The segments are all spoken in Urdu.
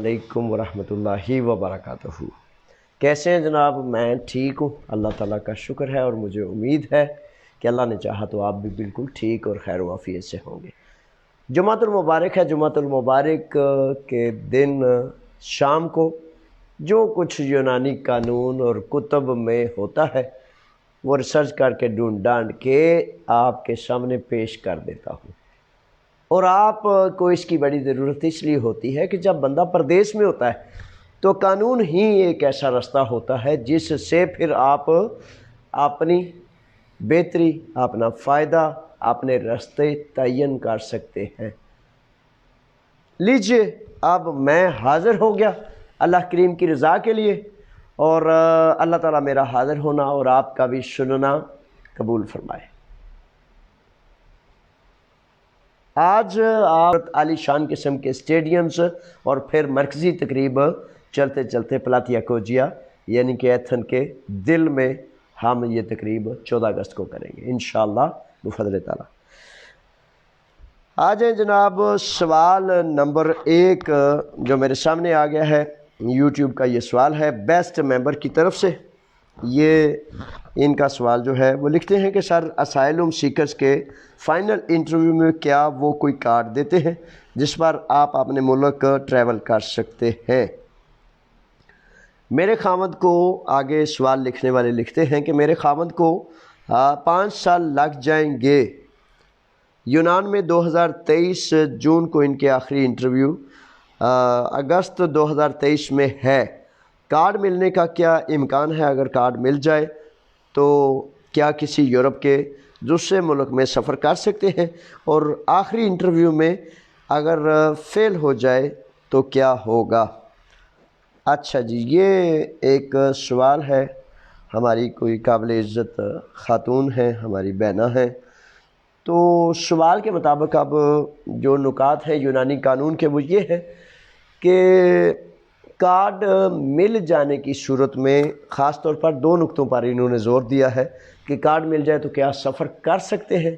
علیکم ورحمۃ اللہ وبرکاتہ۔ کیسے ہیں جناب؟ میں ٹھیک ہوں، اللہ تعالیٰ کا شکر ہے، اور مجھے امید ہے کہ اللہ نے چاہا تو آپ بھی بالکل ٹھیک اور خیر و عافیت سے ہوں گے۔ جمعۃ المبارک ہے۔ جمعۃ المبارک کے دن شام کو جو کچھ یونانی قانون اور کتب میں ہوتا ہے وہ ریسرچ کر کے ڈھونڈ ڈانڈ کے آپ کے سامنے پیش کر دیتا ہوں۔ اور آپ کو اس کی بڑی ضرورت اس لیے ہوتی ہے کہ جب بندہ پردیس میں ہوتا ہے تو قانون ہی ایک ایسا رستہ ہوتا ہے جس سے پھر آپ اپنی بہتری، اپنا فائدہ، اپنے رستے تعین کر سکتے ہیں۔ لیجئے اب میں حاضر ہو گیا اللہ کریم کی رضا کے لیے، اور اللہ تعالیٰ میرا حاضر ہونا اور آپ کا بھی سننا قبول فرمائے۔ آج آپ عالی شان قسم کے اسٹیڈیمز اور پھر مرکزی تقریب چلتے چلتے پلاتیا کوجیا یعنی کہ ایتھن کے دل میں ہم یہ تقریب 14 اگست کو کریں گے انشاءاللہ بفضل تعالیٰ۔ آ جائیں جناب، سوال نمبر 1 جو میرے سامنے آ گیا ہے، یوٹیوب کا یہ سوال ہے بیسٹ ممبر کی طرف سے۔ یہ ان کا سوال جو ہے وہ لکھتے ہیں کہ سر، اسائلم سیکرز کے فائنل انٹرویو میں کیا وہ کوئی کارڈ دیتے ہیں جس پر آپ اپنے ملک ٹریول کر سکتے ہیں؟ میرے خامد کو، آگے سوال لکھنے والے لکھتے ہیں کہ میرے خامد کو 5 سال لگ جائیں گے۔ یونان میں 2023 جون کو ان کے آخری انٹرویو اگست 2023 میں ہے۔ کارڈ ملنے کا کیا امکان ہے؟ اگر کارڈ مل جائے تو کیا کسی یورپ کے دوسرے ملک میں سفر کر سکتے ہیں؟ اور آخری انٹرویو میں اگر فیل ہو جائے تو کیا ہوگا؟ اچھا جی، یہ ایک سوال ہے، ہماری کوئی قابل عزت خاتون ہیں، ہماری بہنہ ہیں، تو سوال کے مطابق اب جو نکات ہیں یونانی قانون کے وہ یہ ہے کہ کارڈ مل جانے کی صورت میں خاص طور پر 2 نقطوں پر انہوں نے زور دیا ہے کہ کارڈ مل جائے تو کیا سفر کر سکتے ہیں۔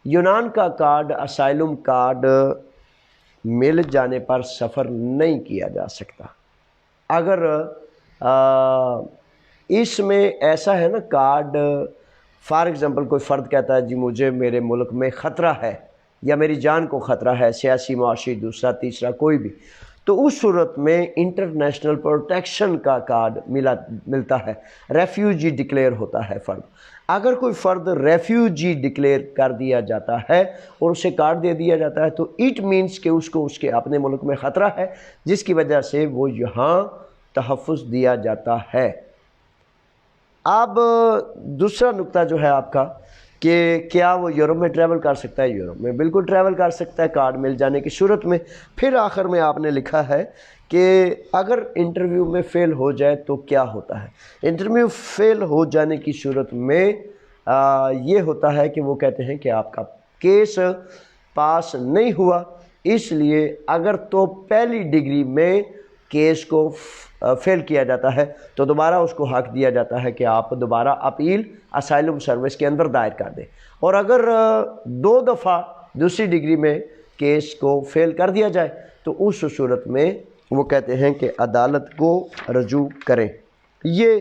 یونان کا کارڈ، اسائلم کارڈ مل جانے پر سفر نہیں کیا جا سکتا۔ اگر اس میں ایسا ہے نا، کارڈ فار ایگزامپل کوئی فرد کہتا ہے جی مجھے میرے ملک میں خطرہ ہے یا میری جان کو خطرہ ہے، سیاسی، معاشی، دوسرا تیسرا کوئی بھی، تو اس صورت میں انٹرنیشنل پروٹیکشن کا کارڈ ملتا ہے، ریفیوجی ڈکلیئر ہوتا ہے فرد۔ اگر کوئی فرد ریفیوجی ڈکلیئر کر دیا جاتا ہے اور اسے کارڈ دے دیا جاتا ہے تو اٹ مینس کہ اس کو اس کے اپنے ملک میں خطرہ ہے، جس کی وجہ سے وہ یہاں تحفظ دیا جاتا ہے۔ اب دوسرا نقطہ جو ہے آپ کا کہ کیا وہ یورپ میں ٹریول کر سکتا ہے؟ یورپ میں بالکل ٹریول کر سکتا ہے کارڈ مل جانے کی صورت میں۔ پھر آخر میں آپ نے لکھا ہے کہ اگر انٹرویو میں فیل ہو جائے تو کیا ہوتا ہے؟ انٹرویو فیل ہو جانے کی صورت میں یہ ہوتا ہے کہ وہ کہتے ہیں کہ آپ کا کیس پاس نہیں ہوا، اس لیے اگر تو پہلی ڈگری میں کیس کو فیل کیا جاتا ہے تو دوبارہ اس کو حق دیا جاتا ہے کہ آپ دوبارہ اپیل اسائلم سروس کے اندر دائر کر دیں، اور اگر 2 دفعہ دوسری ڈگری میں کیس کو فیل کر دیا جائے تو اس صورت میں وہ کہتے ہیں کہ عدالت کو رجوع کریں۔ یہ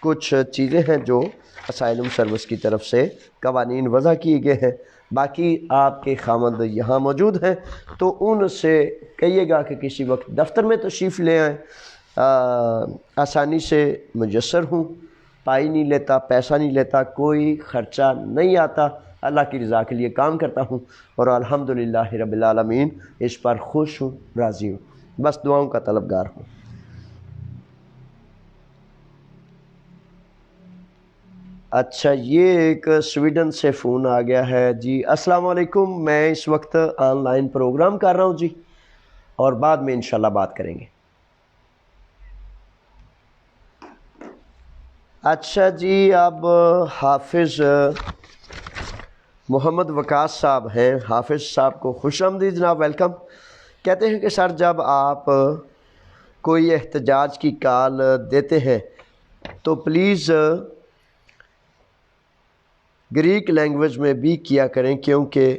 کچھ چیزیں ہیں جو اسائلم سروس کی طرف سے قوانین وضع کیے گئے ہیں۔ باقی آپ کے خامد یہاں موجود ہیں تو ان سے کہیے گا کہ کسی وقت دفتر میں تشریف لے آئیں، آسانی سے میسر ہوں، پائی نہیں لیتا، پیسہ نہیں لیتا، کوئی خرچہ نہیں آتا، اللہ کی رضا کے لیے کام کرتا ہوں، اور الحمدللہ رب العالمین اس پر خوش ہوں، راضی ہوں، بس دعاؤں کا طلبگار ہوں۔ اچھا، یہ ایک سویڈن سے فون آ گیا ہے جی۔ السلام علیکم، میں اس وقت آن لائن پروگرام کر رہا ہوں جی، اور بعد میں انشاءاللہ بات کریں گے۔ اچھا جی، اب حافظ محمد وقاص صاحب ہیں، حافظ صاحب کو خوش آمدید جناب، ویلکم۔ کہتے ہیں کہ سر، جب آپ کوئی احتجاج کی کال دیتے ہیں تو پلیز گریک لینگویج میں بھی کیا کریں، کیونکہ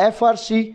FRC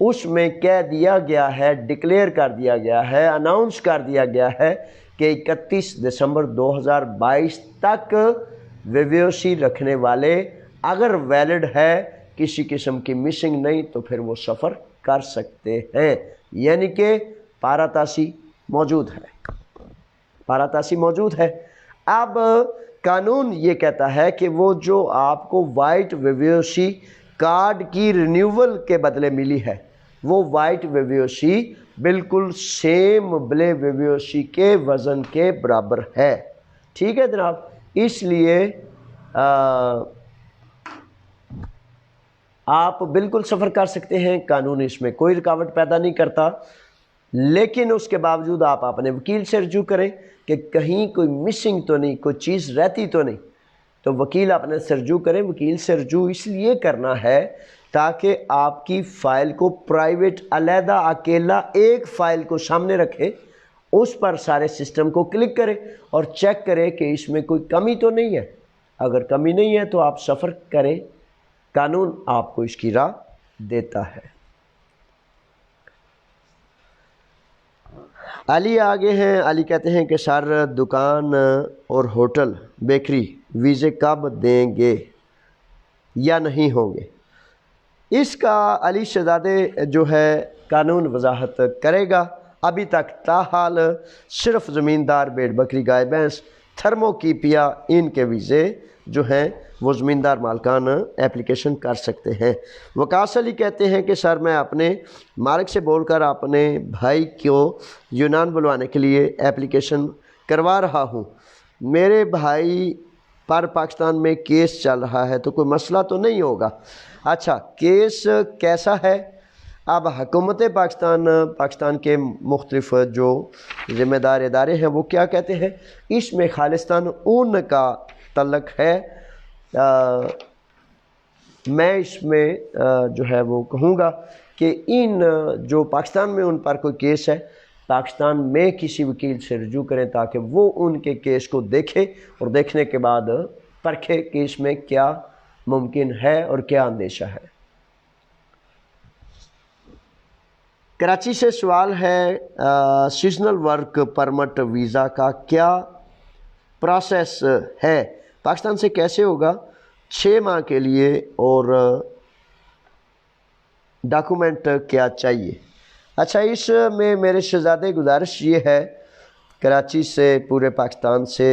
اس میں کہہ دیا گیا ہے، ڈکلیئر کر دیا گیا ہے، اناؤنس کر دیا گیا ہے کہ 31 دسمبر 2022 تک ویویوسی رکھنے والے اگر ویلڈ ہے، کسی قسم کی مسنگ نہیں، تو پھر وہ سفر کر سکتے ہیں، یعنی کہ پاراتاسی موجود ہے، پاراتاسی موجود ہے۔ اب قانون یہ کہتا ہے کہ وہ جو آپ کو وائٹ ویویوسی کارڈ کی رینیول کے بدلے ملی ہے، وہ وائٹ ویویوسی بالکل سیم بلے ویویوسی کے وزن کے برابر ہے، ٹھیک ہے جناب۔ اس لیے آپ بالکل سفر کر سکتے ہیں، قانون اس میں کوئی رکاوٹ پیدا نہیں کرتا، لیکن اس کے باوجود آپ اپنے وکیل سے رجوع کریں کہ کہیں کوئی مسنگ تو نہیں، کوئی چیز رہتی تو نہیں، تو وکیل اپنے سے رجوع کریں۔ وکیل سے رجوع اس لیے کرنا ہے تاکہ آپ کی فائل کو پرائیویٹ علیحدہ اکیلا ایک فائل کو سامنے رکھے، اس پر سارے سسٹم کو کلک کرے اور چیک کرے کہ اس میں کوئی کمی تو نہیں ہے۔ اگر کمی نہیں ہے تو آپ سفر کریں، قانون آپ کو اس کی راہ دیتا ہے۔ علی آگے ہیں، علی کہتے ہیں کہ سر دکان اور ہوٹل بیکری ویزے کب دیں گے یا نہیں ہوں گے؟ اس کا علی شہزادے جو ہے قانون وضاحت کرے گا۔ ابھی تک تاحال صرف زمیندار بھیڑ بکری گائے بھینس تھرموکیپیا ان کے ویزے جو ہیں وہ زمیندار مالکان اپلیکیشن کر سکتے ہیں۔ وقاص علی کہتے ہیں کہ سر میں اپنے مالک سے بول کر اپنے بھائی کو یونان بلوانے کے لیے اپلیکیشن کروا رہا ہوں، میرے بھائی پر پاکستان میں کیس چل رہا ہے تو کوئی مسئلہ تو نہیں ہوگا؟ اچھا، کیس کیسا ہے؟ اب حکومت پاکستان کے مختلف جو ذمہ دار ادارے ہیں وہ کیا کہتے ہیں؟ اس میں خالصتاً اون کا تعلق ہے۔ میں اس میں جو ہے وہ کہوں گا کہ ان جو پاکستان میں ان پر کوئی کیس ہے، پاکستان میں کسی وکیل سے رجوع کریں تاکہ وہ ان کے کیس کو دیکھے اور دیکھنے کے بعد پرکھے کہ اس میں کیا ممکن ہے اور کیا اندیشہ ہے۔ کراچی سے سوال ہے، سیزنل ورک پرمٹ ویزا کا کیا پروسیس ہے؟ پاکستان سے کیسے ہوگا؟ 6 ماہ کے لیے اور ڈاکومنٹ کیا چاہیے؟ اچھا، اس میں میرے شہزادے گزارش یہ ہے کراچی سے پورے پاکستان سے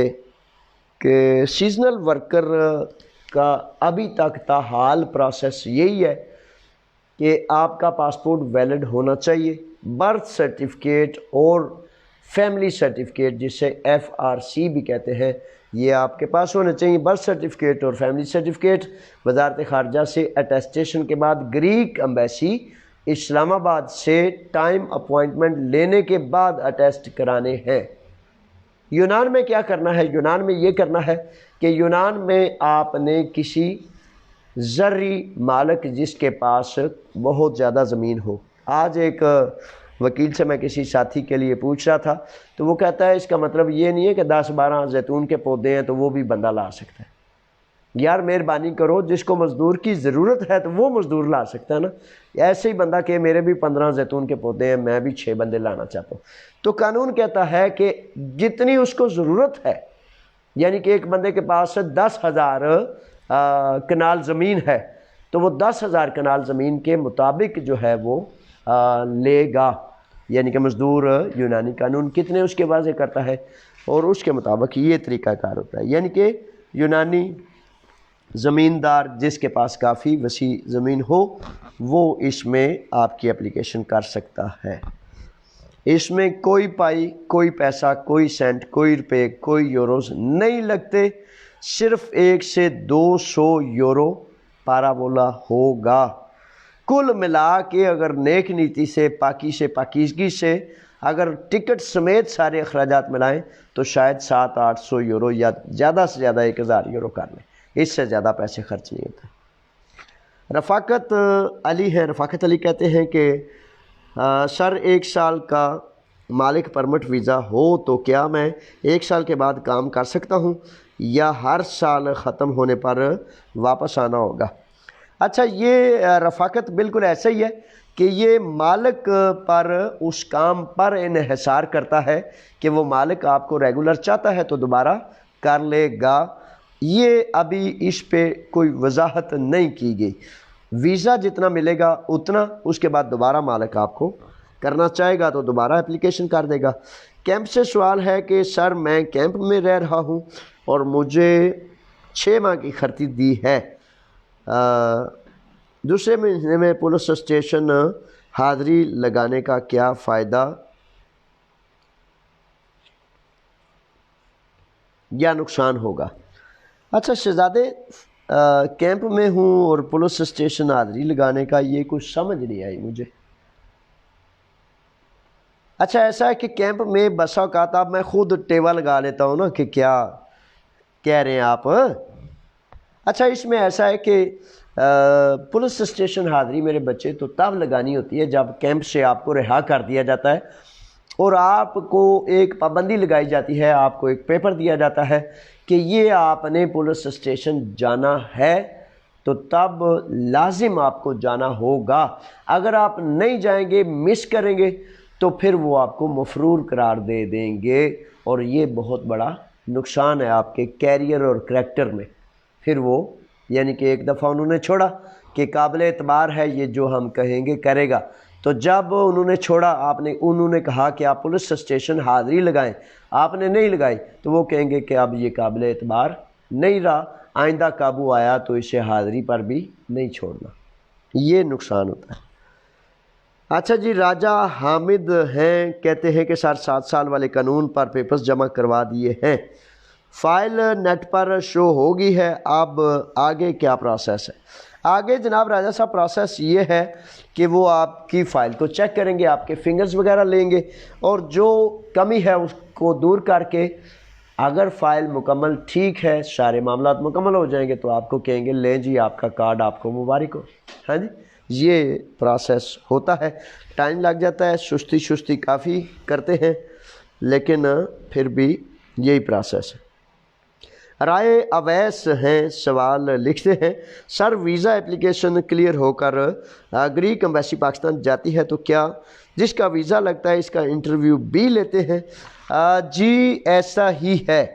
کہ سیزنل ورکر کا ابھی تک تاحال پروسیس یہی ہے کہ آپ کا پاسپورٹ ویلڈ ہونا چاہیے، برتھ سرٹیفکیٹ اور فیملی سرٹیفکیٹ جسے FRC بھی کہتے ہیں، یہ آپ کے پاس ہونے چاہیے۔ برتھ سرٹیفکیٹ اور فیملی سرٹیفکیٹ وزارت خارجہ سے اٹیسٹیشن کے بعد گریک امبیسی اسلام آباد سے ٹائم اپوائنٹمنٹ لینے کے بعد اٹیسٹ کرانے ہیں۔ یونان میں کیا کرنا ہے؟ یونان میں یہ کرنا ہے کہ یونان میں آپ نے کسی زرعی مالک جس کے پاس بہت زیادہ زمین ہو، آج ایک وکیل سے میں کسی ساتھی کے لیے پوچھ رہا تھا تو وہ کہتا ہے اس کا مطلب یہ نہیں ہے کہ 10-12 زیتون کے پودے ہیں تو وہ بھی بندہ لا سکتا ہے۔ یار مہربانی کرو، جس کو مزدور کی ضرورت ہے تو وہ مزدور لا سکتا ہے نا۔ ایسے ہی بندہ کہ میرے بھی 15 زیتون کے پودے ہیں، میں بھی 6 بندے لانا چاہتا ہوں، تو قانون کہتا ہے کہ جتنی اس کو ضرورت ہے، یعنی کہ ایک بندے کے پاس 10,000 کنال زمین ہے تو وہ 10,000 کنال زمین کے مطابق جو ہے وہ لے گا، یعنی کہ مزدور یونانی قانون کتنے اس کے واضح کرتا ہے اور اس کے مطابق یہ طریقہ کار ہوتا ہے، یعنی کہ یونانی زمیندار جس کے پاس کافی وسیع زمین ہو وہ اس میں آپ کی اپلیکیشن کر سکتا ہے۔ اس میں کوئی پائی، کوئی پیسہ، کوئی سینٹ، کوئی روپے، کوئی یوروز نہیں لگتے، صرف 1 سے 200 یورو پارابولا ہوگا۔ کل ملا کے اگر نیک نیتی سے، پاکی سے، پاکیزگی سے اگر ٹکٹ سمیت سارے اخراجات ملائیں تو شاید 700-800 یورو یا زیادہ سے زیادہ 1000 یورو کر لیں، اس سے زیادہ پیسے خرچ نہیں ہوتے۔ رفاقت علی ہیں، رفاقت علی کہتے ہیں کہ سر 1 سال کا مالک پرمٹ ویزا ہو تو کیا میں 1 سال کے بعد کام کر سکتا ہوں یا ہر سال ختم ہونے پر واپس آنا ہوگا؟ اچھا، یہ رفاقت بالکل ایسا ہی ہے کہ یہ مالک پر اس کام پر انحصار کرتا ہے کہ وہ مالک آپ کو ریگولر چاہتا ہے تو دوبارہ کر لے گا۔ یہ ابھی اس پہ کوئی وضاحت نہیں کی گئی۔ ویزا جتنا ملے گا اتنا، اس کے بعد دوبارہ مالک آپ کو کرنا چاہے گا تو دوبارہ اپلیکیشن کر دے گا۔ کیمپ سے سوال ہے کہ سر میں کیمپ میں رہ رہا ہوں اور مجھے 6 ماہ کی خرچی دی ہے، دوسرے مہینے میں پولیس اسٹیشن حاضری لگانے کا کیا فائدہ یا نقصان ہوگا؟ اچھا شہزادے، کیمپ میں ہوں اور پولیس اسٹیشن حاضری لگانے کا یہ کچھ سمجھ نہیں آئی مجھے۔ اچھا ایسا ہے کہ کیمپ میں بسا اوقات اب میں خود ٹیوا لگا لیتا ہوں نا کہ کیا کہہ رہے ہیں آپ۔ اچھا اس میں ایسا ہے کہ پولیس اسٹیشن حاضری میرے بچے تو تب لگانی ہوتی ہے جب کیمپ سے آپ کو رہا کر دیا جاتا ہے اور آپ کو ایک پابندی لگائی جاتی ہے، آپ کو ایک پیپر دیا جاتا ہے کہ یہ آپ نے پولیس اسٹیشن جانا ہے، تو تب لازم آپ کو جانا ہوگا۔ اگر آپ نہیں جائیں گے، مس کریں گے، تو پھر وہ آپ کو مفرور قرار دے دیں گے اور یہ بہت بڑا نقصان ہے آپ کے کیریئر اور کریکٹر میں۔ پھر وہ یعنی کہ ایک دفعہ انہوں نے چھوڑا کہ قابل اعتبار ہے یہ جو ہم کہیں گے کرے گا، تو جب انہوں نے چھوڑا، انہوں نے کہا کہ آپ پولیس اسٹیشن حاضری لگائیں، آپ نے نہیں لگائی، تو وہ کہیں گے کہ اب یہ قابل اعتبار نہیں رہا، آئندہ قابو آیا تو اسے حاضری پر بھی نہیں چھوڑنا۔ یہ نقصان ہوتا ہے۔ اچھا جی، راجہ حامد ہیں، کہتے ہیں کہ سر 7 سال والے قانون پر پیپرز جمع کروا دیے ہیں، فائل نیٹ پر شو ہوگی ہے، اب آگے کیا پروسیس ہے؟ آگے جناب راجہ صاحب پروسیس یہ ہے کہ وہ آپ کی فائل کو چیک کریں گے، آپ کے فنگرز وغیرہ لیں گے اور جو کمی ہے اس کو دور کر کے اگر فائل مکمل ٹھیک ہے، سارے معاملات مکمل ہو جائیں گے تو آپ کو کہیں گے لیں جی آپ کا کارڈ آپ کو مبارک ہو۔ ہاں جی، یہ پروسیس ہوتا ہے، ٹائم لگ جاتا ہے، سستی کافی کرتے ہیں لیکن پھر بھی یہی پروسیس ہے۔ رائے اویس ہیں، سوال لکھتے ہیں، سر ویزا اپلیکیشن کلیئر ہو کر گریک ایمبیسی پاکستان جاتی ہے تو کیا جس کا ویزا لگتا ہے اس کا انٹرویو بھی لیتے ہیں؟ جی ایسا ہی ہے،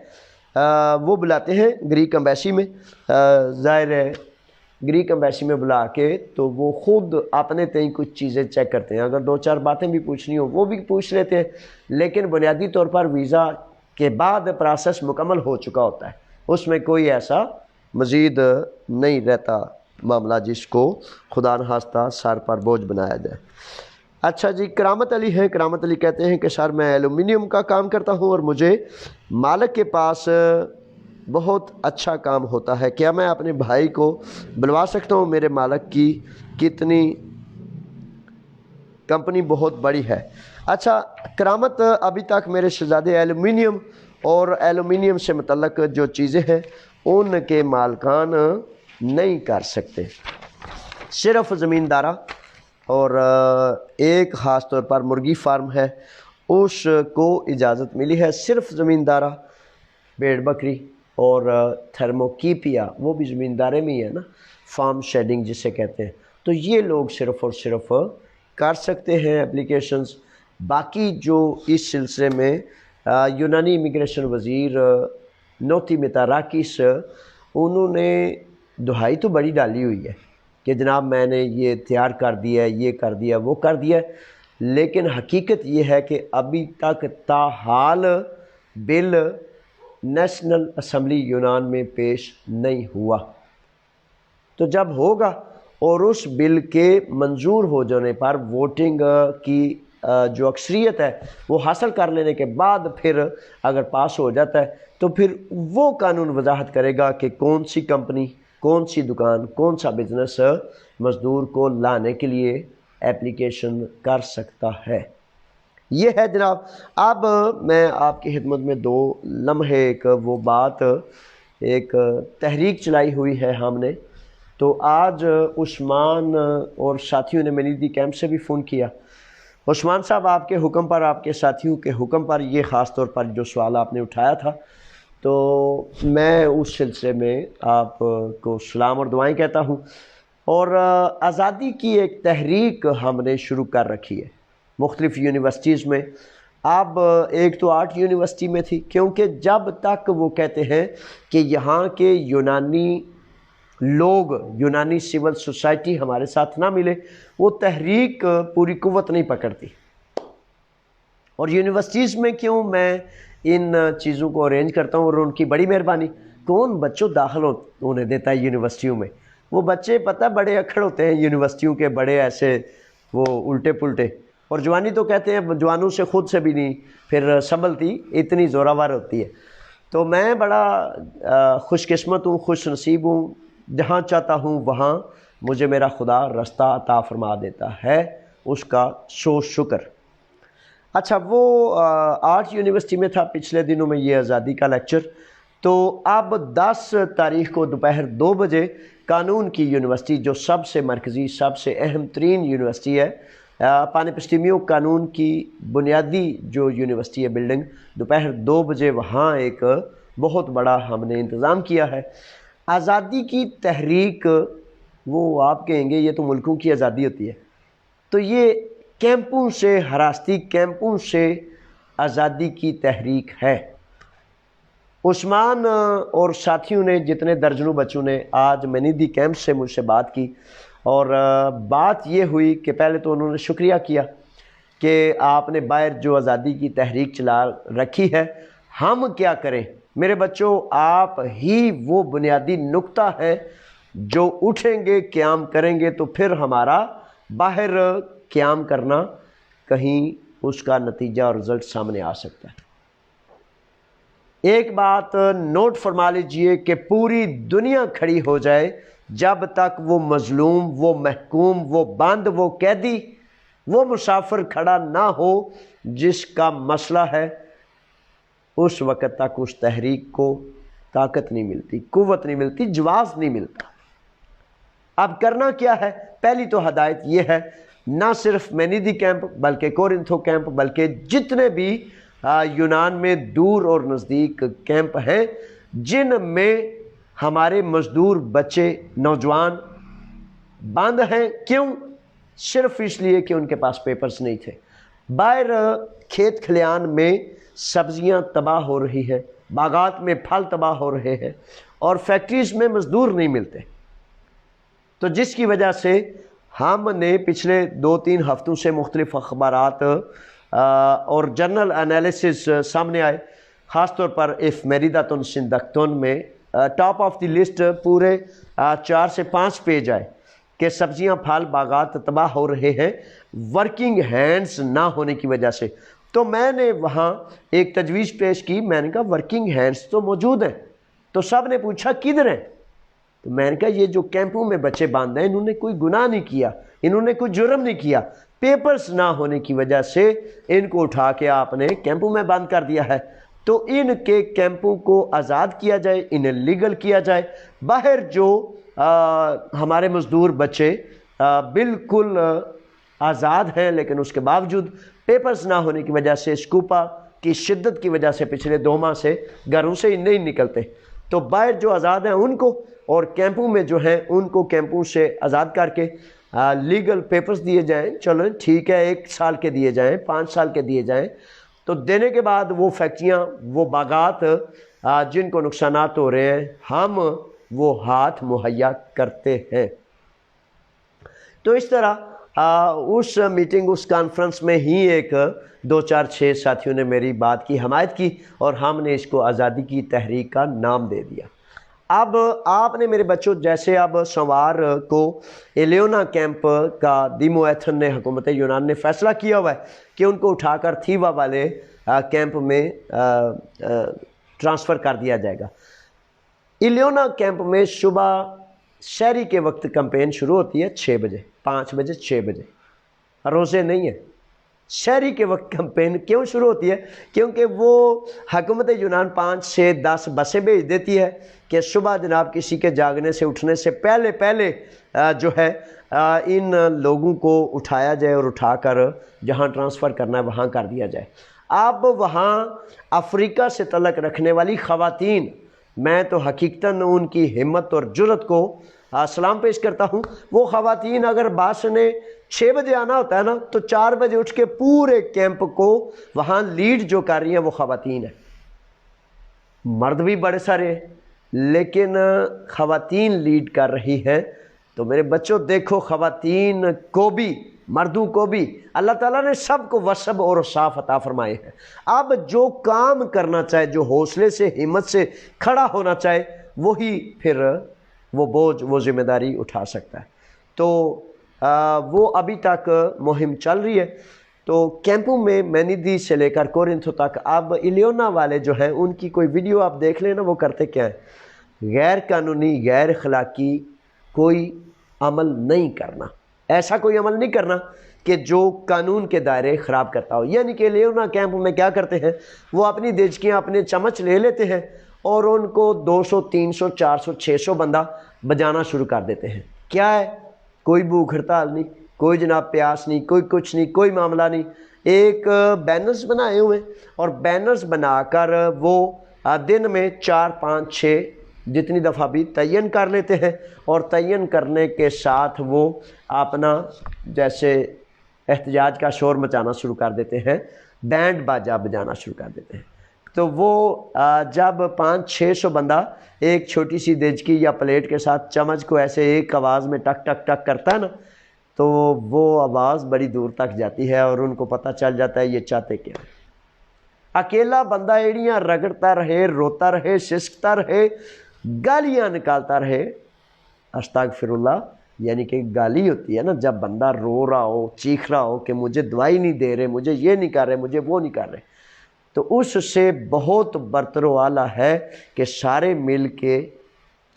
وہ بلاتے ہیں گریک ایمبیسی میں، ظاہر ہے گریک ایمبیسی میں بلا کے تو وہ خود اپنے تئیں کچھ چیزیں چیک کرتے ہیں، اگر 2-4 باتیں بھی پوچھنی ہو وہ بھی پوچھ لیتے ہیں، لیکن بنیادی طور پر ویزا کے بعد پروسیس مکمل ہو چکا ہوتا ہے، اس میں کوئی ایسا مزید نہیں رہتا معاملہ جس کو خدا نخواستہ سر پر بوجھ بنایا جائے۔ اچھا جی، کرامت علی ہیں، کرامت علی کہتے ہیں کہ سر میں ایلومینیم کا کام کرتا ہوں اور مجھے مالک کے پاس بہت اچھا کام ہوتا ہے، کیا میں اپنے بھائی کو بلوا سکتا ہوں؟ میرے مالک کی کتنی کمپنی بہت بڑی ہے۔ اچھا کرامت، ابھی تک میرے شہزادے ایلومینیم اور ایلومینیم سے متعلق جو چیزیں ہیں ان کے مالکان نہیں کر سکتے، صرف زمیندارہ اور ایک خاص طور پر مرغی فارم ہے اس کو اجازت ملی ہے، صرف زمیندارہ، بھیڑ بکری اور تھرموکیپیا وہ بھی زمیندارے میں ہی ہے نا، فارم شیڈنگ جسے کہتے ہیں، تو یہ لوگ صرف اور صرف کر سکتے ہیں اپلیکیشنز۔ باقی جو اس سلسلے میں یونانی امیگریشن وزیر نوتی میتاراکیس انہوں نے دہائی تو بڑی ڈالی ہوئی ہے کہ جناب میں نے یہ تیار کر دیا ہے، یہ کر دیا، وہ کر دیا، لیکن حقیقت یہ ہے کہ ابھی تک تاحال بل نیشنل اسمبلی یونان میں پیش نہیں ہوا، تو جب ہوگا اور اس بل کے منظور ہو جانے پر ووٹنگ کی جو اکثریت ہے وہ حاصل کر لینے کے بعد پھر اگر پاس ہو جاتا ہے تو پھر وہ قانون وضاحت کرے گا کہ کون سی کمپنی، کون سی دکان، کون سا بزنس مزدور کو لانے کے لیے اپلیکیشن کر سکتا ہے۔ یہ ہے جناب۔ اب میں آپ کی خدمت میں 2 لمحے ایک وہ بات، ایک تحریک چلائی ہوئی ہے ہم نے، تو آج عثمان اور ساتھیوں نے مینیدی کیمپ سے بھی فون کیا۔ عثمان صاحب آپ کے حکم پر، آپ کے ساتھیوں کے حکم پر یہ خاص طور پر جو سوال آپ نے اٹھایا تھا، تو میں اس سلسلے میں آپ کو سلام اور دعائیں کہتا ہوں اور آزادی کی ایک تحریک ہم نے شروع کر رکھی ہے مختلف یونیورسٹیز میں. اب ایک تو آرٹ یونیورسٹی میں تھی، کیونکہ جب تک وہ کہتے ہیں کہ یہاں کے یونانی لوگ، یونانی سول سوسائٹی ہمارے ساتھ نہ ملے، وہ تحریک پوری قوت نہیں پکڑتی. اور یونیورسٹیز میں کیوں میں ان چیزوں کو ارینج کرتا ہوں، اور ان کی بڑی مہربانی. کون بچوں داخل ہونے دیتا ہے یونیورسٹیوں میں؟ وہ بچے پتہ بڑے اکھڑ ہوتے ہیں یونیورسٹیوں کے، بڑے ایسے وہ الٹے پلٹے. اور جوانی تو کہتے ہیں جوانوں سے خود سے بھی نہیں پھر سنبھلتی، اتنی زوراور ہوتی ہے. تو میں بڑا خوش قسمت ہوں، خوش نصیب ہوں، جہاں چاہتا ہوں وہاں مجھے میرا خدا رستہ عطا فرما دیتا ہے، اس کا سو شکر. اچھا، وہ آرٹ یونیورسٹی میں تھا پچھلے دنوں میں یہ آزادی کا لیکچر. تو اب 10 تاریخ کو دوپہر 2 بجے قانون کی یونیورسٹی، جو سب سے مرکزی، سب سے اہم ترین یونیورسٹی ہے، پانیپسٹیمیو قانون کی بنیادی جو یونیورسٹی ہے بلڈنگ، دوپہر 2 بجے وہاں ایک بہت بڑا ہم نے انتظام کیا ہے. آزادی کی تحریک، وہ آپ کہیں گے یہ تو ملکوں کی آزادی ہوتی ہے، تو یہ کیمپوں سے، حراستی کیمپوں سے آزادی کی تحریک ہے. عثمان اور ساتھیوں نے، جتنے درجنوں بچوں نے آج منیدی کیمپ سے مجھ سے بات کی، اور بات یہ ہوئی کہ پہلے تو انہوں نے شکریہ کیا کہ آپ نے باہر جو آزادی کی تحریک چلا رکھی ہے، ہم کیا کریں. میرے بچوں، آپ ہی وہ بنیادی نقطہ ہے، جو اٹھیں گے، قیام کریں گے، تو پھر ہمارا باہر قیام کرنا کہیں اس کا نتیجہ اور رزلٹ سامنے آ سکتا ہے. ایک بات نوٹ فرما لیجئے کہ پوری دنیا کھڑی ہو جائے، جب تک وہ مظلوم، وہ محکوم، وہ بند، وہ قیدی، وہ مسافر کھڑا نہ ہو جس کا مسئلہ ہے، اس وقت تک اس تحریک کو طاقت نہیں ملتی، قوت نہیں ملتی، جواز نہیں ملتا. اب کرنا کیا ہے؟ پہلی تو ہدایت یہ ہے، نہ صرف مینیدی کیمپ بلکہ کورنتھو کیمپ، بلکہ جتنے بھی یونان میں دور اور نزدیک کیمپ ہیں جن میں ہمارے مزدور بچے، نوجوان بند ہیں. کیوں؟ صرف اس لیے کہ ان کے پاس پیپرز نہیں تھے. باہر کھیت کھلیان میں سبزیاں تباہ ہو رہی ہیں، باغات میں پھل تباہ ہو رہے ہیں، اور فیکٹریز میں مزدور نہیں ملتے. تو جس کی وجہ سے ہم نے پچھلے 2-3 ہفتوں سے مختلف اخبارات اور جرنل انالیسز سامنے آئے، خاص طور پر ایف میریداتون سندکتون میں ٹاپ آف دی لسٹ پورے 4 سے 5 پیج آئے کہ سبزیاں، پھل، باغات تباہ ہو رہے ہیں ورکنگ ہینڈز نہ ہونے کی وجہ سے. تو میں نے وہاں ایک تجویز پیش کی، میں نے کہا ورکنگ ہینڈز تو موجود ہیں. تو سب نے پوچھا کدھر ہیں؟ تو میں نے کہا یہ جو کیمپوں میں بچے باندھ ہیں، انہوں نے کوئی گناہ نہیں کیا، انہوں نے کوئی جرم نہیں کیا، پیپرز نہ ہونے کی وجہ سے ان کو اٹھا کے آپ نے کیمپوں میں بند کر دیا ہے. تو ان کے کیمپوں کو آزاد کیا جائے، انہیں لیگل کیا جائے. باہر جو ہمارے مزدور بچے بالکل آزاد ہیں، لیکن اس کے باوجود پیپرز نہ ہونے کی وجہ سے، اسکوپا کی شدت کی وجہ سے پچھلے 2 ماہ سے گھروں سے نہیں نکلتے. تو باہر جو آزاد ہیں ان کو، اور کیمپوں میں جو ہیں ان کو کیمپوں سے آزاد کر کے لیگل پیپرز دیے جائیں. چلو ٹھیک ہے، 1 سال کے دیے جائیں، 5 سال کے دیے جائیں. تو دینے کے بعد وہ فیکٹریاں، وہ باغات جن کو نقصانات ہو رہے ہیں، ہم وہ ہاتھ مہیا کرتے ہیں. تو اس طرح اس میٹنگ، اس کانفرنس میں ہی ایک 2-4-6 ساتھیوں نے میری بات کی حمایت کی، اور ہم نے اس کو آزادی کی تحریک کا نام دے دیا. اب آپ نے میرے بچوں، جیسے اب سوموار کو ایلیونا کیمپ کا دیمو ایتھن نے، حکومت یونان نے فیصلہ کیا ہوا ہے کہ ان کو اٹھا کر تھیوا والے کیمپ میں ٹرانسفر کر دیا جائے گا. ایلیونا کیمپ میں صبح شہری کے وقت کمپین شروع ہوتی ہے 6 بجے، 5 بجے، 6 بجے. روزے نہیں ہیں. شہری کے وقت کمپین کیوں شروع ہوتی ہے؟ کیونکہ وہ حکومت یونان 5 سے 10 بسیں بھیج دیتی ہے کہ صبح جناب کسی کے جاگنے سے، اٹھنے سے پہلے جو ہے ان لوگوں کو اٹھایا جائے، اور اٹھا کر جہاں ٹرانسفر کرنا ہے وہاں کر دیا جائے. اب وہاں افریقہ سے تعلق رکھنے والی خواتین میں تو حقیقتاً ان کی ہمت اور جرت کو سلام پیش کرتا ہوں۔ وہ خواتین اگر باس نے 6 بجے آنا ہوتا ہے نا تو 4 بجے اٹھ کے پورے کیمپ کو وہاں لیڈ جو کر رہی ہیں وہ خواتین ہیں۔ مرد بھی بڑے سارے ہیں لیکن خواتین لیڈ کر رہی ہیں۔ تو میرے بچوں دیکھو، خواتین کو بھی مردوں کو بھی اللہ تعالیٰ نے سب کو وصب اور صاف عطا فرمائے ہیں۔ اب جو کام کرنا چاہے، جو حوصلے سے ہمت سے کھڑا ہونا چاہے، وہی پھر وہ بوجھ، وہ ذمہ داری اٹھا سکتا ہے۔ تو وہ ابھی تک مہم چل رہی ہے۔ تو کیمپوں میں مینیدی سے لے کر کورنتھو تک، اب الیونا والے جو ہیں ان کی کوئی ویڈیو آپ دیکھ لیں نا، وہ کرتے کیا ہے؟ غیر قانونی، غیر اخلاقی کوئی عمل نہیں کرنا، ایسا کوئی عمل نہیں کرنا کہ جو قانون کے دائرے خراب کرتا ہو۔ یعنی کہ لیونا کیمپ میں کیا کرتے ہیں، وہ اپنی دیچکیاں، اپنے چمچ لے لیتے ہیں اور ان کو 200 300 400 600 بندہ بجانا شروع کر دیتے ہیں۔ کیا ہے؟ کوئی بھوک ہڑتال نہیں، کوئی جناب پیاس نہیں، کوئی کچھ نہیں، کوئی معاملہ نہیں۔ ایک بینرز بنائے ہوئے اور بینرز بنا کر وہ دن میں 4 5 6 جتنی دفعہ بھی تعین کر لیتے ہیں، اور تعین کرنے کے ساتھ وہ اپنا جیسے احتجاج کا شور مچانا شروع کر دیتے ہیں، بینڈ باجا بجانا شروع کر دیتے ہیں۔ تو وہ جب 500-600 بندہ ایک چھوٹی سی دیچکی یا پلیٹ کے ساتھ چمچ کو ایسے ایک آواز میں ٹک ٹک ٹک کرتا ہے نا، تو وہ آواز بڑی دور تک جاتی ہے اور ان کو پتہ چل جاتا ہے یہ چاہتے کیا ہے۔ اکیلا بندہ ایڑیاں رگڑتا رہے، روتا رہے، سسکتا رہے، گالیاں نکالتا رہے، استغفر اللہ، یعنی کہ گالی ہوتی ہے نا جب بندہ رو رہا ہو، چیخ رہا ہو کہ مجھے دوائی نہیں دے رہے، مجھے یہ نہیں کر رہے، مجھے وہ نہیں کر رہے، تو اس سے بہت برتر و اعلیٰ ہے کہ سارے مل کے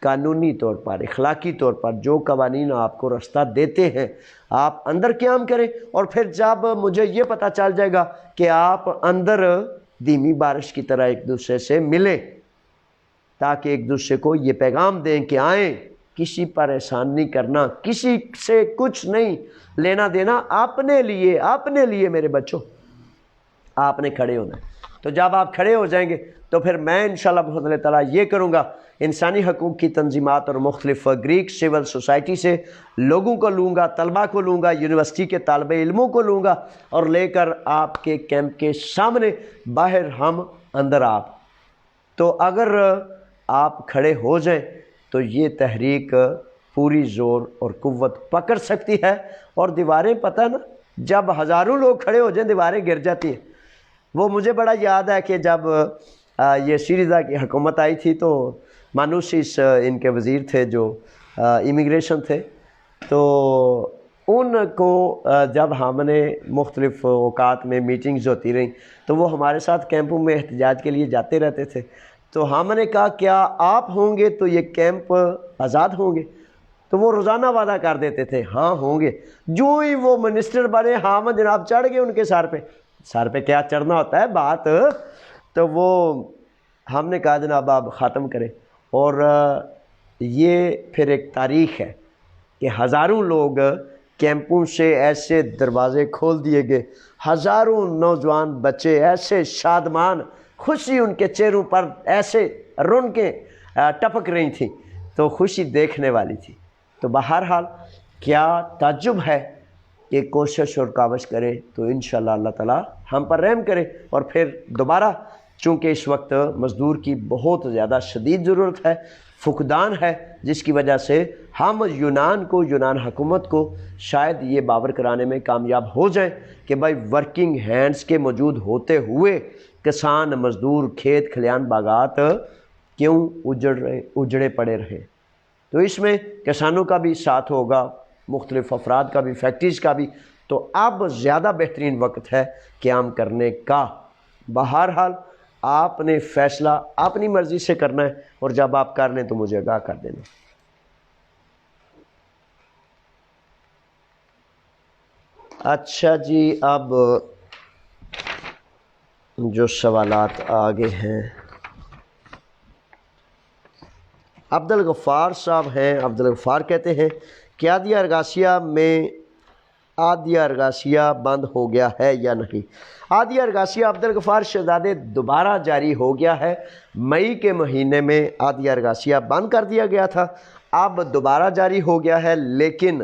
قانونی طور پر، اخلاقی طور پر جو قوانین آپ کو راستہ دیتے ہیں آپ اندر قیام کریں، اور پھر جب مجھے یہ پتہ چل جائے گا کہ آپ اندر دھیمی بارش کی طرح ایک دوسرے سے ملیں، تاکہ ایک دوسرے کو یہ پیغام دیں کہ آئیں، کسی پر احسان نہیں کرنا، کسی سے کچھ نہیں لینا دینا، اپنے لیے میرے بچوں آپ نے کھڑے ہونا ہے۔ تو جب آپ کھڑے ہو جائیں گے تو پھر میں انشاءاللہ بفضل تعالیٰ یہ کروں گا، انسانی حقوق کی تنظیمات اور مختلف گریک سول سوسائٹی سے لوگوں کو لوں گا، طلباء کو لوں گا، یونیورسٹی کے طالب علموں کو لوں گا، اور لے کر آپ کے کیمپ کے سامنے، باہر ہم، اندر آپ۔ تو اگر آپ کھڑے ہو جائیں تو یہ تحریک پوری زور اور قوت پکڑ سکتی ہے، اور دیواریں، پتہ ہے نا، جب ہزاروں لوگ کھڑے ہو جائیں دیواریں گر جاتی ہیں۔ وہ مجھے بڑا یاد ہے کہ جب یہ سیریزا کی حکومت آئی تھی تو مانوسیس ان کے وزیر تھے جو امیگریشن تھے، تو ان کو جب ہم نے مختلف اوقات میں میٹنگز ہوتی رہیں تو وہ ہمارے ساتھ کیمپوں میں احتجاج کے لیے جاتے رہتے تھے۔ تو ہم نے کہا کیا آپ ہوں گے تو یہ کیمپ آزاد ہوں گے؟ تو وہ روزانہ وعدہ کر دیتے تھے ہاں ہوں گے۔ جو ہی وہ منسٹر بنے، ہاں جناب چڑھ گئے ان کے سر پہ کیا چڑھنا ہوتا ہے بات، تو وہ ہم نے کہا جناب آپ ختم کریں۔ اور یہ پھر ایک تاریخ ہے کہ ہزاروں لوگ کیمپوں سے ایسے دروازے کھول دیے گئے، ہزاروں نوجوان بچے ایسے شادمان، خوشی ان کے چہروں پر ایسے رونقیں ٹپک رہی تھیں، تو خوشی دیکھنے والی تھی۔ تو بہرحال کیا تعجب ہے کہ کوشش اور کاوش کرے تو انشاءاللہ اللہ تعالیٰ ہم پر رحم کرے، اور پھر دوبارہ، چونکہ اس وقت مزدور کی بہت زیادہ شدید ضرورت ہے، فقدان ہے، جس کی وجہ سے ہم یونان حکومت کو شاید یہ باور کرانے میں کامیاب ہو جائیں کہ بھائی ورکنگ ہینڈز کے موجود ہوتے ہوئے کسان مزدور کھیت کھلیان باغات کیوں اجڑے پڑے رہے۔ تو اس میں کسانوں کا بھی ساتھ ہوگا، مختلف افراد کا بھی، فیکٹریز کا بھی۔ تو اب زیادہ بہترین وقت ہے قیام کرنے کا۔ بہرحال آپ نے فیصلہ اپنی مرضی سے کرنا ہے، اور جب آپ کر لیں تو مجھے آگاہ کر دینا۔ اچھا جی، اب جو سوالات آگے ہیں، عبدالغفار صاحب ہیں۔ عبدالغفار کہتے ہیں قیادی ارگاسیہ میں عادیہ ارگاسیہ بند ہو گیا ہے یا نہیں؟ عادیہ ارگاسیہ عبدالغفار شہزادے دوبارہ جاری ہو گیا ہے۔ مئی کے مہینے میں عادیہ ارگاسیہ بند کر دیا گیا تھا، اب دوبارہ جاری ہو گیا ہے، لیکن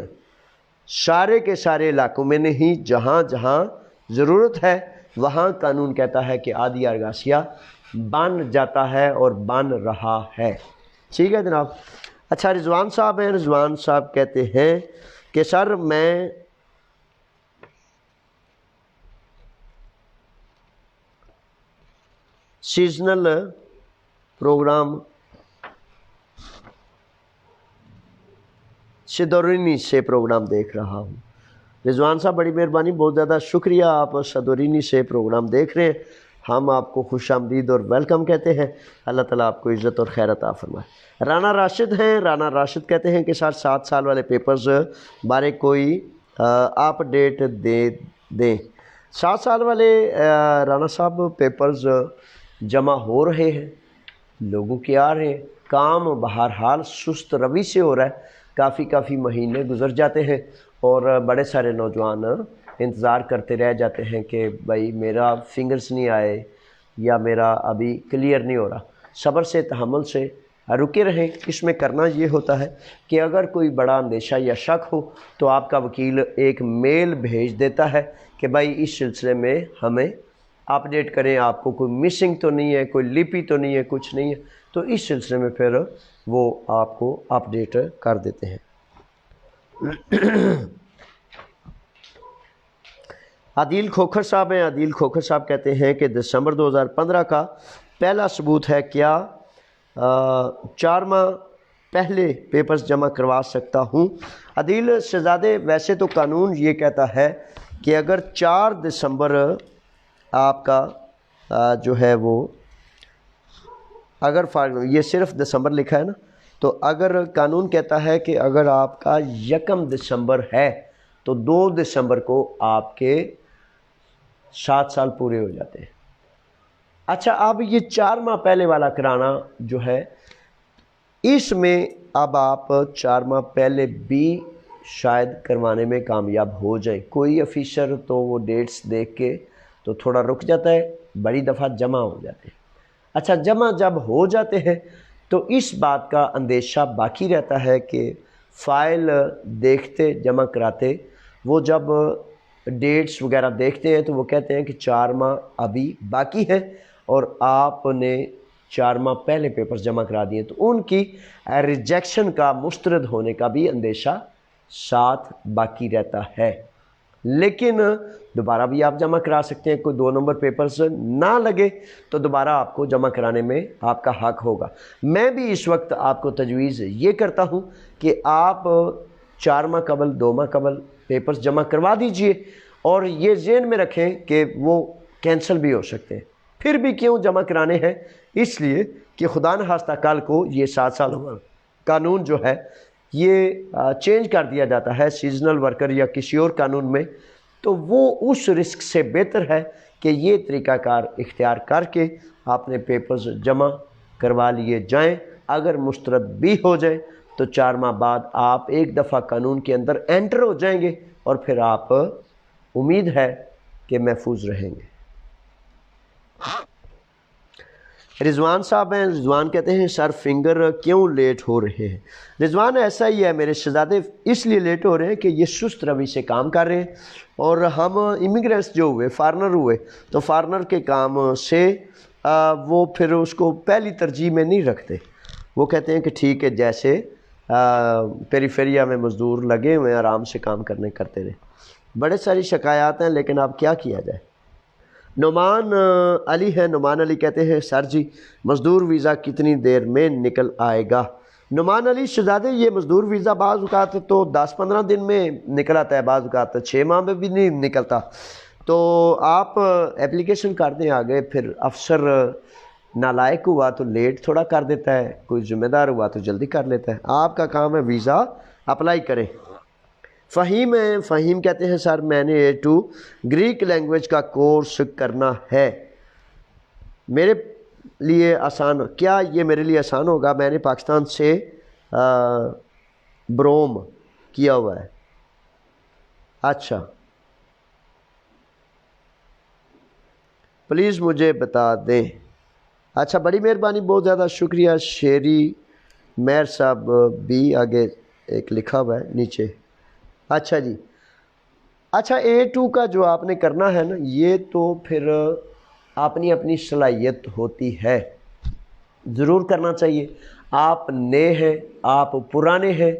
سارے کے سارے علاقوں میں نہیں، جہاں جہاں ضرورت ہے وہاں قانون کہتا ہے کہ عادیہ ارگاسیہ بن جاتا ہے اور بن رہا ہے۔ ٹھیک ہے جناب۔ اچھا، رضوان صاحب ہیں، رضوان صاحب کہتے ہیں کہ سر میں سیزنل پروگرام سدورینی سے پروگرام دیکھ رہا ہوں۔ رضوان صاحب بڑی مہربانی، بہت زیادہ شکریہ، آپ سدورینی سے پروگرام دیکھ رہے ہیں، ہم آپ کو خوش آمدید اور ویلکم کہتے ہیں۔ اللہ تعالیٰ آپ کو عزت اور خیر عطا فرمائے۔ رانا راشد ہیں، رانا راشد کہتے ہیں کہ سر 7 سال والے پیپرز بارے کوئی اپ ڈیٹ دیں۔ 7 سال والے رانا صاحب پیپرز جمع ہو رہے ہیں، لوگوں کے آ رہے ہیں، کام بہرحال سست روی سے ہو رہا ہے، کافی مہینے گزر جاتے ہیں اور بڑے سارے نوجوان انتظار کرتے رہ جاتے ہیں کہ بھائی میرا فنگرز نہیں آئے یا میرا ابھی کلیئر نہیں ہو رہا۔ صبر سے، تحمل سے رکے رہیں۔ اس میں کرنا یہ ہوتا ہے کہ اگر کوئی بڑا اندیشہ یا شک ہو تو آپ کا وکیل ایک میل بھیج دیتا ہے کہ بھائی اس سلسلے میں ہمیں اپ ڈیٹ کریں، آپ کو کوئی مسنگ تو نہیں ہے، کوئی لپی تو نہیں ہے، کچھ نہیں ہے، تو اس سلسلے میں پھر وہ آپ کو اپ ڈیٹ کر دیتے ہیں۔ عادل کھوکھر صاحب ہیں، عادل کھوکھر صاحب کہتے ہیں کہ دسمبر 2015 کا پہلا ثبوت ہے، کیا 4 ماہ پہلے پیپرز جمع کروا سکتا ہوں؟ عادل شہزادے، ویسے تو قانون یہ کہتا ہے کہ اگر 4 دسمبر آپ کا جو ہے وہ، اگر یہ صرف دسمبر لکھا ہے نا، تو اگر قانون کہتا ہے کہ اگر آپ کا 1 دسمبر ہے تو 2 دسمبر کو آپ کے 7 سال پورے ہو جاتے ہیں۔ اچھا، اب یہ 4 ماہ پہلے والا کرانا جو ہے، اس میں اب آپ 4 ماہ پہلے بھی شاید کروانے میں کامیاب ہو جائیں۔ کوئی افیسر تو وہ ڈیٹس دیکھ کے تو تھوڑا رک جاتا ہے، بڑی دفعہ جمع ہو جاتے ہیں۔ اچھا، جمع جب ہو جاتے ہیں تو اس بات کا اندیشہ باقی رہتا ہے کہ فائل دیکھتے جمع کراتے، وہ جب ڈیٹس وغیرہ دیکھتے ہیں تو وہ کہتے ہیں کہ 4 ماہ ابھی باقی ہے اور آپ نے 4 ماہ پہلے پیپر جمع کرا دیے، تو ان کی ریجیکشن کا، مسترد ہونے کا بھی اندیشہ ساتھ باقی رہتا ہے۔ لیکن دوبارہ بھی آپ جمع کرا سکتے ہیں، کوئی 2 نمبر پیپرز نہ لگے تو دوبارہ آپ کو جمع کرانے میں آپ کا حق ہوگا۔ میں بھی اس وقت آپ کو تجویز یہ کرتا ہوں کہ آپ 4 ماہ قبل، 2 ماہ قبل پیپرز جمع کروا دیجئے، اور یہ ذہن میں رکھیں کہ وہ کینسل بھی ہو سکتے ہیں۔ پھر بھی کیوں جمع کرانے ہیں؟ اس لیے کہ خدا نخواستہ کل کو یہ 7 سال قانون جو ہے یہ چینج کر دیا جاتا ہے سیزنل ورکر یا کسی اور قانون میں، تو وہ اس رسک سے بہتر ہے کہ یہ طریقہ کار اختیار کر کے آپ نے پیپرز جمع کروا لیے جائیں۔ اگر مسترد بھی ہو جائیں تو 4 ماہ بعد آپ ایک دفعہ قانون کے اندر انٹر ہو جائیں گے اور پھر آپ، امید ہے کہ محفوظ رہیں گے۔ رضوان صاحب ہیں، رضوان کہتے ہیں سر فنگر کیوں لیٹ ہو رہے ہیں؟ رضوان، ایسا ہی ہے میرے شہزادے، اس لیے لیٹ ہو رہے ہیں کہ یہ سست روی سے کام کر رہے ہیں، اور ہم امیگرینٹس جو ہوئے، فارنر ہوئے، تو فارنر کے کام سے وہ پھر اس کو پہلی ترجیح میں نہیں رکھتے۔ وہ کہتے ہیں کہ ٹھیک ہے، جیسے پیریفیریا میں مزدور لگے ہوئے ہیں، آرام سے کام کرتے رہے۔ بڑے ساری شکایات ہیں، لیکن اب کیا کیا جائے۔ نعمان علی ہے، نعمان علی کہتے ہیں سر جی مزدور ویزا کتنی دیر میں نکل آئے گا؟ نعمان علی شہزادے، یہ مزدور ویزا بعض اوقات تو 10-15 دن میں نکل آتا ہے، بعض اوقات 6 ماہ میں بھی نہیں نکلتا، تو آپ اپلیکیشن کر دیں آگے، پھر افسر نالائق ہوا تو لیٹ تھوڑا کر دیتا ہے، کوئی ذمہ دار ہوا تو جلدی کر لیتا ہے۔ آپ کا کام ہے ویزا اپلائی کریں۔ فہیم ہیں، فہیم کہتے ہیں سر میں نے A2 گریک لینگویج کا کورس کرنا ہے، میرے لیے آسان، کیا یہ میرے لیے آسان ہوگا؟ میں نے پاکستان سے بروم کیا ہوا ہے، اچھا پلیز مجھے بتا دیں. اچھا بڑی مہربانی، بہت زیادہ شکریہ. شیری میر صاحب بھی آگے ایک لکھا ہوا ہے نیچے. اچھا جی، اچھا A2 کا جو آپ نے کرنا ہے نا، یہ تو پھر اپنی اپنی صلاحیت ہوتی ہے، ضرور کرنا چاہیے. آپ نئے ہیں، آپ پرانے ہیں،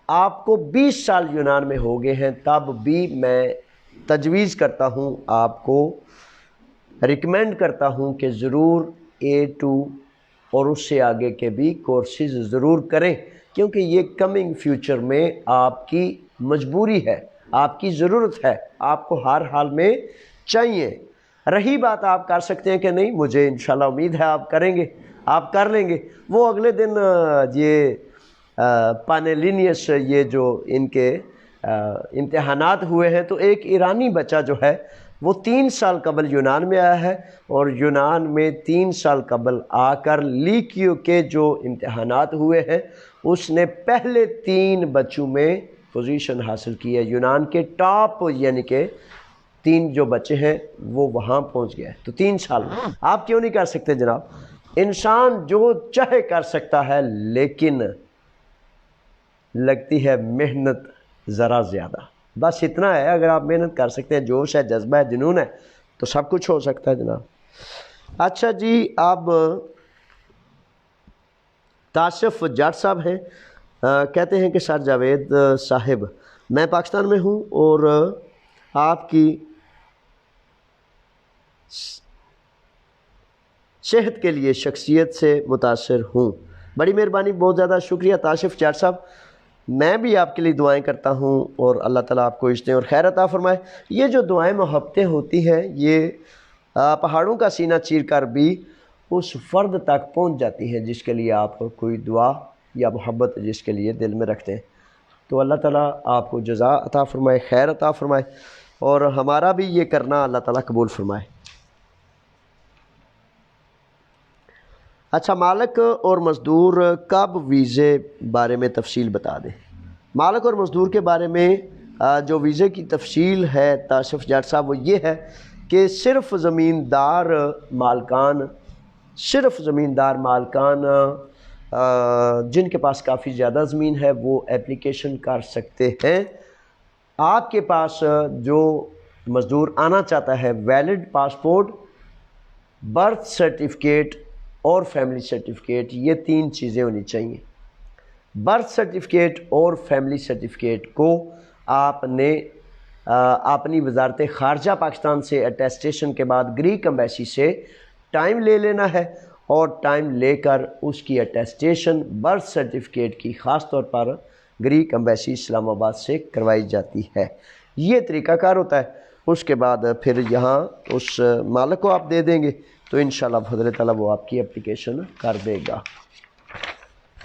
آپ کو 20 سال یونان میں ہو گئے ہیں، تب بھی میں تجویز کرتا ہوں، آپ کو ریکمینڈ کرتا ہوں کہ ضرور A2 اور اس سے آگے کے بھی کورسز ضرور کریں، کیونکہ یہ کمنگ فیوچر میں آپ کی مجبوری ہے، آپ کی ضرورت ہے، آپ کو ہر حال میں چاہیے. رہی بات آپ کر سکتے ہیں کہ نہیں، مجھے انشاءاللہ امید ہے آپ کریں گے، آپ کر لیں گے. وہ اگلے دن یہ پانیلینیس یہ جو ان کے امتحانات ہوئے ہیں، تو ایک ایرانی بچہ جو ہے وہ 3 سال قبل یونان میں آیا ہے، اور یونان میں 3 سال قبل آ کر لیکیو کے جو امتحانات ہوئے ہیں اس نے پہلے 3 بچوں میں پوزیشن حاصل کی ہے. یونان کے ٹاپ یعنی کہ 3 جو بچے ہیں وہ وہاں پہنچ گئے. تو 3 سال میں آپ کیوں نہیں کر سکتے جناب؟ انسان جو چاہے کر سکتا ہے، لیکن لگتی ہے محنت ذرا زیادہ. بس اتنا ہے، اگر آپ محنت کر سکتے ہیں، جوش ہے، جذبہ ہے، جنون ہے، تو سب کچھ ہو سکتا ہے جناب. اچھا جی، اب تاشف جٹ صاحب ہیں، کہتے ہیں کہ سر جاوید صاحب، میں پاکستان میں ہوں اور آپ کی صحت کے لیے شخصیت سے متاثر ہوں. بڑی مہربانی، بہت زیادہ شکریہ تاشف جٹ صاحب. میں بھی آپ کے لیے دعائیں کرتا ہوں، اور اللہ تعالیٰ آپ کو عزتیں اور خیر عطا فرمائے. یہ جو دعائیں محبتیں ہوتی ہیں، یہ پہاڑوں کا سینہ چیر کر بھی اس فرد تک پہنچ جاتی ہیں جس کے لیے آپ کوئی دعا یا محبت جس کے لیے دل میں رکھتے ہیں. تو اللہ تعالیٰ آپ کو جزا عطا فرمائے، خیر عطا فرمائے، اور ہمارا بھی یہ کرنا اللہ تعالیٰ قبول فرمائے. اچھا، مالک اور مزدور کب ویزے بارے میں تفصیل بتا دیں. مالک اور مزدور کے بارے میں جو ویزے کی تفصیل ہے تاشف جٹ صاحب، وہ یہ ہے کہ صرف زمیندار مالکان جن کے پاس کافی زیادہ زمین ہے وہ اپلیکیشن کر سکتے ہیں. آپ کے پاس جو مزدور آنا چاہتا ہے، ویلڈ پاسپورٹ، برتھ سرٹیفکیٹ اور فیملی سرٹیفکیٹ، یہ 3 چیزیں ہونی چاہیے. برتھ سرٹیفکیٹ اور فیملی سرٹیفکیٹ کو آپ نے اپنی وزارت خارجہ پاکستان سے اٹیسٹیشن کے بعد گریک امبیسی سے ٹائم لے لینا ہے، اور ٹائم لے کر اس کی اٹیسٹیشن برتھ سرٹیفکیٹ کی خاص طور پر گریک امبیسی اسلام آباد سے کروائی جاتی ہے. یہ طریقہ کار ہوتا ہے. اس کے بعد پھر یہاں اس مالک کو آپ دے دیں گے، تو انشاءاللہ بفضل تعالیٰ وہ آپ کی اپلیکیشن کر دے گا.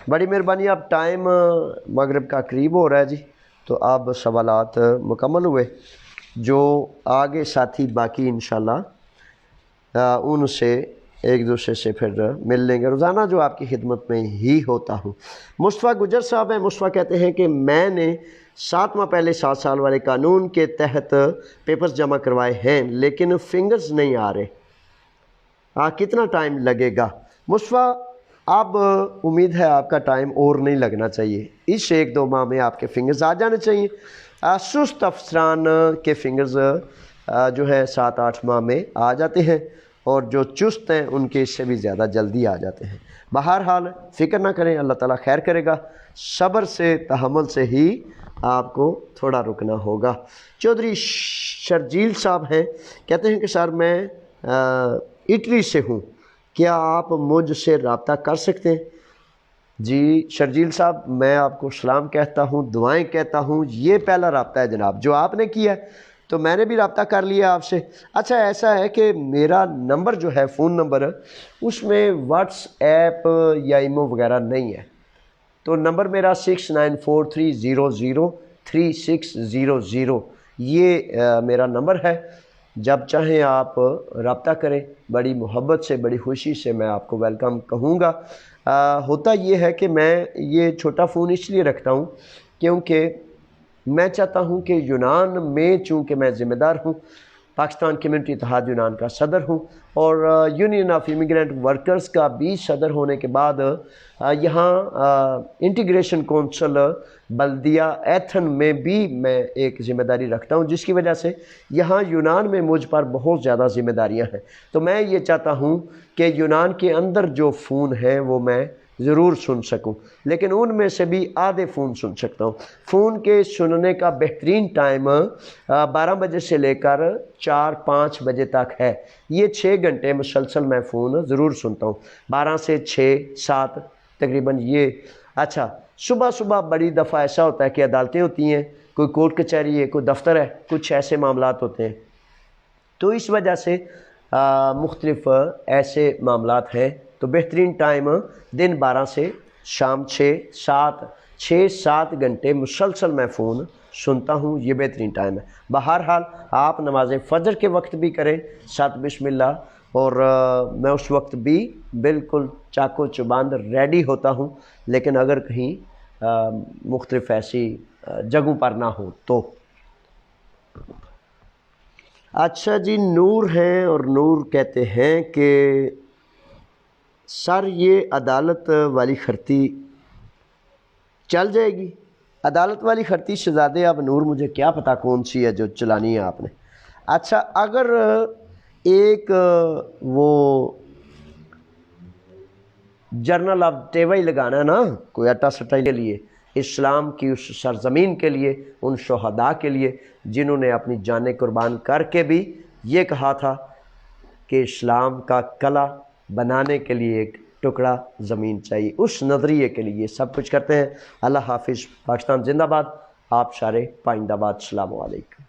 بڑی مہربانی. اب ٹائم مغرب کا قریب ہو رہا ہے جی، تو اب سوالات مکمل ہوئے. جو آگے ساتھی باقی انشاءاللہ ان سے ایک دوسرے سے پھر مل لیں گے. روزانہ جو آپ کی خدمت میں ہی ہوتا ہوں. مصطفیٰ گجر صاحب ہیں. مصطفیٰ کہتے ہیں کہ میں نے 7 ماہ پہلے 7 سال والے قانون کے تحت پیپرز جمع کروائے ہیں، لیکن فنگرز نہیں آ رہے، کتنا ٹائم لگے گا؟ مصطفیٰ، اب امید ہے آپ کا ٹائم اور نہیں لگنا چاہیے، اس 1-2 ماہ میں آپ کے فنگرز آ جانے چاہیے. سست افسران کے فنگرز جو ہے 7-8 ماہ میں آ جاتے ہیں، اور جو چست ہیں ان کے اس سے بھی زیادہ جلدی آ جاتے ہیں. بہرحال فکر نہ کریں، اللہ تعالیٰ خیر کرے گا. صبر سے، تحمل سے ہی آپ کو تھوڑا رکنا ہوگا. چودھری شرجیل صاحب ہیں، کہتے ہیں کہ سر میں اٹلی سے ہوں، کیا آپ مجھ سے رابطہ کر سکتے ہیں؟ جی شرجیل صاحب، میں آپ کو سلام کہتا ہوں، دعائیں کہتا ہوں. یہ پہلا رابطہ ہے جناب جو آپ نے کیا ہے، تو میں نے بھی رابطہ کر لیا آپ سے. اچھا، ایسا ہے کہ میرا نمبر جو ہے، فون نمبر، اس میں واٹس ایپ یا ایمو وغیرہ نہیں ہے. تو نمبر میرا 6943003600، یہ میرا نمبر ہے. جب چاہیں آپ رابطہ کریں، بڑی محبت سے، بڑی خوشی سے میں آپ کو ویلکم کہوں گا. ہوتا یہ ہے کہ میں یہ چھوٹا فون اس لیے رکھتا ہوں کیونکہ میں چاہتا ہوں کہ یونان میں، چونکہ میں ذمہ دار ہوں، پاکستان کمیونٹی اتحاد یونان کا صدر ہوں اور یونین آف امیگرینٹ ورکرز کا بھی صدر ہونے کے بعد یہاں انٹیگریشن کونسل بلدیہ ایتھن میں بھی میں ایک ذمہ داری رکھتا ہوں، جس کی وجہ سے یہاں یونان میں مجھ پر بہت زیادہ ذمہ داریاں ہیں۔ تو میں یہ چاہتا ہوں کہ یونان کے اندر جو فون ہیں وہ میں ضرور سن سکوں، لیکن ان میں سے بھی آدھے فون سن سکتا ہوں۔ فون کے سننے کا بہترین ٹائم 12 بجے سے لے کر 4-5 بجے تک ہے۔ یہ 6 گھنٹے مسلسل میں فون ضرور سنتا ہوں، 12 سے 6-7 تقریباً یہ۔ اچھا، صبح بڑی دفعہ ایسا ہوتا ہے کہ عدالتیں ہوتی ہیں، کوئی کورٹ کچہری ہے، کوئی دفتر ہے، کچھ ایسے معاملات ہوتے ہیں، تو اس وجہ سے مختلف ایسے معاملات ہیں۔ تو بہترین ٹائم دن 12 سے شام 6-7 گھنٹے مسلسل میں فون سنتا ہوں، یہ بہترین ٹائم ہے۔ بہرحال آپ نماز فجر کے وقت بھی کریں 7 بسم اللہ، اور میں اس وقت بھی بالکل چاقو چبند ریڈی ہوتا ہوں، لیکن اگر کہیں مختلف ایسی جگہوں پر نہ ہو تو۔ اچھا جی، نور ہیں اور نور کہتے ہیں کہ سر یہ عدالت والی کھرتی چل جائے گی؟ عدالت والی کھرتی شہزادے اب نور مجھے کیا پتہ کون سی ہے جو چلانی ہے آپ نے۔ اچھا، اگر ایک وہ جرنل آف ٹیوئی لگانا ہے نا، کوئی اٹا سٹائی کے لیے، اسلام کی اس سرزمین کے لیے، ان شہداء کے لیے جنہوں نے اپنی جانیں قربان کر کے بھی یہ کہا تھا کہ اسلام کا قلعہ بنانے کے لیے ایک ٹکڑا زمین چاہیے، اس نظریے کے لیے سب کچھ کرتے ہیں۔ اللہ حافظ، پاکستان زندہ باد، آپ سارے پائندہ باد، السلام علیکم۔